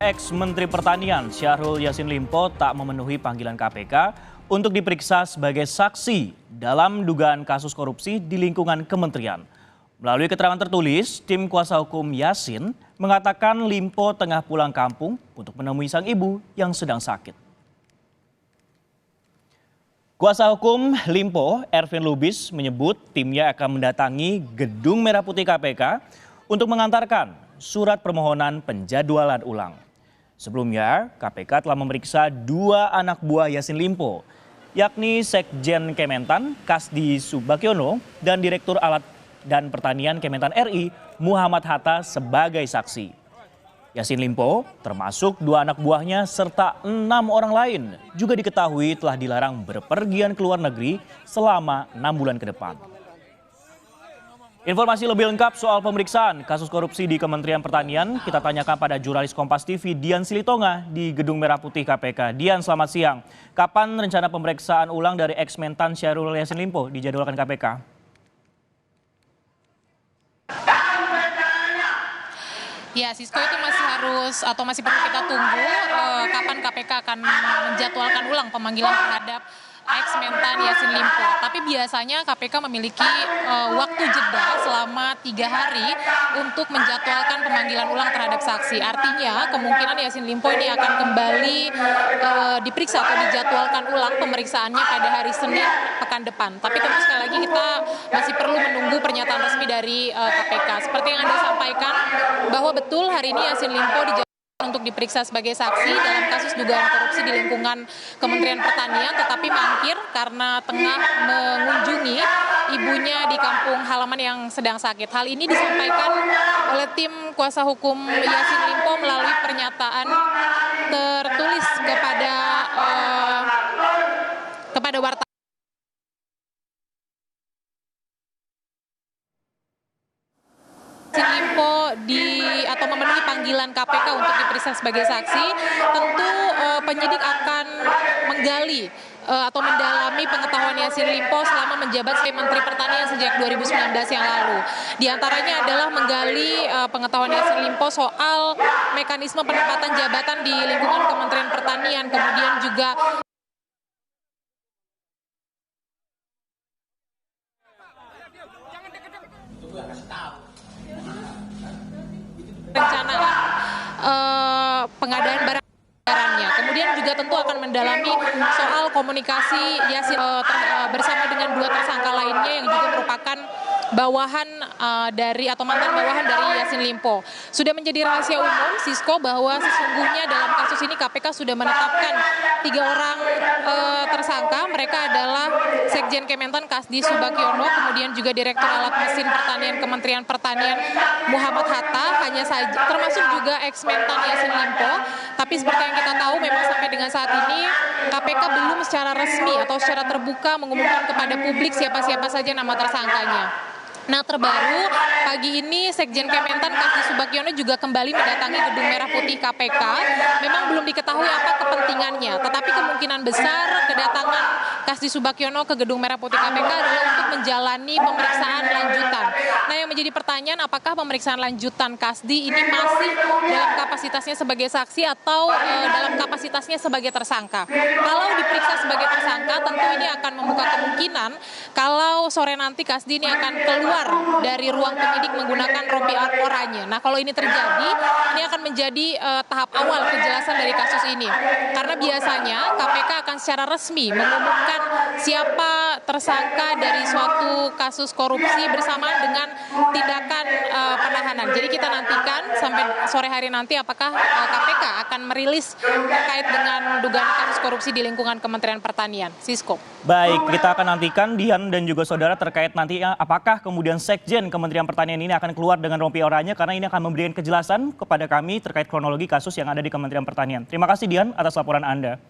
Ex-Menteri Pertanian Syahrul Yassin Limpo tak memenuhi panggilan KPK untuk diperiksa sebagai saksi dalam dugaan kasus korupsi di lingkungan kementerian. Melalui keterangan tertulis, tim kuasa hukum Yassin mengatakan Limpo tengah pulang kampung untuk menemui sang ibu yang sedang sakit. Kuasa hukum Limpo, Ervin Lubis, menyebut timnya akan mendatangi Gedung Merah Putih KPK untuk mengantarkan surat permohonan penjadwalan ulang. Sebelumnya, KPK telah memeriksa 2 anak buah Yassin Limpo, yakni Sekjen Kementan Kasdi Subagiono dan Direktur Alat dan Pertanian Kementan RI Muhammad Hatta sebagai saksi. Yassin Limpo termasuk 2 anak buahnya serta 6 orang lain juga diketahui telah dilarang berpergian ke luar negeri selama 6 bulan ke depan. Informasi lebih lengkap soal pemeriksaan kasus korupsi di Kementerian Pertanian kita tanyakan pada jurnalis Kompas TV Dian Silitonga di Gedung Merah Putih KPK. Dian, selamat siang. Kapan rencana pemeriksaan ulang dari ex-mentan Syahrul Yassin Limpo dijadwalkan KPK? Ya, Sisko, itu masih harus atau masih perlu kita tunggu kapan KPK akan menjadwalkan ulang pemanggilan terhadap ex-mentan Yassin Limpo. Tapi biasanya KPK memiliki waktu jeda selama 3 hari untuk menjadwalkan pemanggilan ulang terhadap saksi. Artinya kemungkinan Yassin Limpo ini akan kembali diperiksa atau dijadwalkan ulang pemeriksaannya pada hari Senin pekan depan. Tapi tentu sekali lagi kita masih perlu menunggu pernyataan resmi dari KPK. Seperti yang Anda sampaikan bahwa betul hari ini Yassin Limpo untuk diperiksa sebagai saksi dalam kasus dugaan korupsi di lingkungan Kementerian Pertanian, tetapi mangkir karena tengah mengunjungi ibunya di kampung halaman yang sedang sakit. Hal ini disampaikan oleh tim kuasa hukum Yassin Limpo melalui pernyataan tertulis kepada wartawan. Limpo atau memenuhi panggilan KPK untuk diperiksa sebagai saksi, tentu penyidik akan menggali atau mendalami pengetahuan Yassin Limpo selama menjabat sebagai Menteri Pertanian sejak 2019 yang lalu. Di antaranya adalah menggali pengetahuan Yassin Limpo soal mekanisme penempatan jabatan di lingkungan Kementerian Pertanian, kemudian juga perencanaan pengadaan barang-barangnya. Kemudian juga tentu akan mendalami soal komunikasi Yassin bersama dengan 2 tersangka lainnya yang juga merupakan bawahan dari atau mantan bawahan dari Yassin Limpo. Sudah menjadi rahasia umum, Sisko, bahwa sesungguhnya dalam kasus ini KPK sudah menetapkan 3 orang tersangka. Mereka adalah Sekjen Kementan Kasdi Subagiono, kemudian juga Direktur Alat Mesin Pertanian Kementerian Pertanian Muhammad Hatta, hanya saja termasuk juga ex-mentan Yassin Limpo. Tapi seperti yang kita tahu, memang sampai dengan saat ini KPK belum secara resmi atau secara terbuka mengumumkan kepada publik siapa-siapa saja nama tersangkanya. Nah, terbaru pagi ini Sekjen Kementan Kasdi Subagiono juga kembali mendatangi Gedung Merah Putih KPK. Memang belum diketahui apa kepentingannya, tetapi kemungkinan besar kedatangan Kasdi Subagiono ke Gedung Merah Putih KPK adalah untuk menjalani pemeriksaan lanjutan. Nah, yang menjadi pertanyaan, apakah pemeriksaan lanjutan Kasdi ini masih dalam kapasitasnya sebagai saksi atau dalam kapasitasnya sebagai tersangka? Kalau diperiksa sebagai tersangka, tentu ini akan membuka kemungkinan kalau sore nanti Kasdi ini akan keluar dari ruang penyidik menggunakan rompi oranye. Nah, kalau ini terjadi, ini akan menjadi tahap awal kejelasan dari kasus ini. Karena biasanya KPK akan secara resmi mengumumkan siapa tersangka dari suatu kasus korupsi bersamaan dengan tindakan penahanan. Jadi kita nantikan sampai sore hari nanti apakah KPK akan merilis terkait dengan dugaan kasus korupsi di lingkungan Kementerian Pertanian. Sisko. Baik, kita akan nantikan Dian dan juga saudara terkait nantinya apakah kemudian Sekjen Kementerian Pertanian ini akan keluar dengan rompi oranye, karena ini akan memberikan kejelasan kepada kami terkait kronologi kasus yang ada di Kementerian Pertanian. Terima kasih Dian atas laporan Anda.